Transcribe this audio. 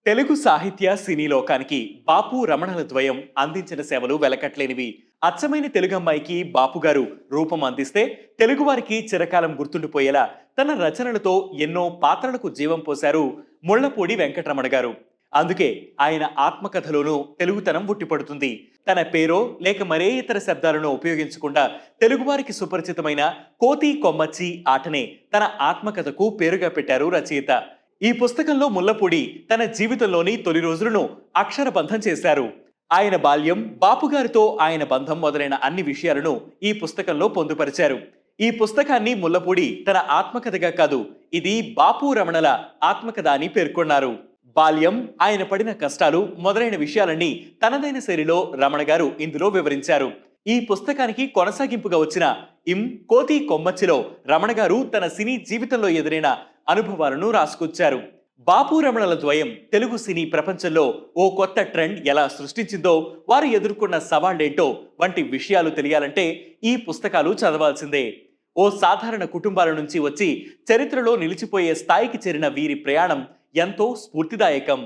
తెలుగు సాహిత్య సినీ లోకానికి బాపు రమణల ద్వయం అందించిన సేవలు వెలకట్లేనివి. అచ్చమైన తెలుగు అమ్మాయికి బాపు గారు రూపం అందిస్తే, తెలుగువారికి చిరకాలం గుర్తుండిపోయేలా తన రచనలతో ఎన్నో పాత్రలకు జీవం పోశారు ముళ్లపూడి వెంకటరమణ గారు. అందుకే ఆయన ఆత్మకథలోనూ తెలుగుతనం ఉట్టిపడుతుంది. తన పేరో లేక మరే ఇతర శబ్దాలను ఉపయోగించకుండా తెలుగువారికి సుపరిచితమైన కోతి కొమ్మచ్చి ఆటనే తన ఆత్మకథకు పేరుగా పెట్టారు రచయిత. ఈ పుస్తకంలో ముల్లపూడి తన జీవితంలోని తొలి రోజులను అక్షరబంధం చేశారు. ఆయన బాల్యం, బాపుగారితో ఆయన బంధం మొదలైన అన్ని విషయాలను ఈ పుస్తకంలో పొందుపరిచారు. ఈ పుస్తకాన్ని ముల్లపూడి తన ఆత్మకథగా కాదు, ఇది బాపు రమణల ఆత్మకథ అని పేర్కొన్నారు. బాల్యం, ఆయన పడిన కష్టాలు మొదలైన విషయాలన్నీ తనదైన శైలిలో రమణ గారు ఇందులో వివరించారు. ఈ పుస్తకానికి కొనసాగింపుగా వచ్చిన కోతి కొమ్మచ్చిలో రమణ గారు తన సినీ జీవితంలో ఎదురైన అనుభవాలను రాసుకొచ్చారు. బాపు రమణల ద్వయం తెలుగు సినీ ప్రపంచంలో ఓ కొత్త ట్రెండ్ ఎలా సృష్టించిందో, వారు ఎదుర్కొన్న సవాళ్లేంటో వంటి విషయాలు తెలియాలంటే ఈ పుస్తకాలు చదవాల్సిందే. ఓ సాధారణ కుటుంబాల నుంచి వచ్చి చరిత్రలో నిలిచిపోయే స్థాయికి చేరిన వీరి ప్రయాణం ఎంతో స్ఫూర్తిదాయకం.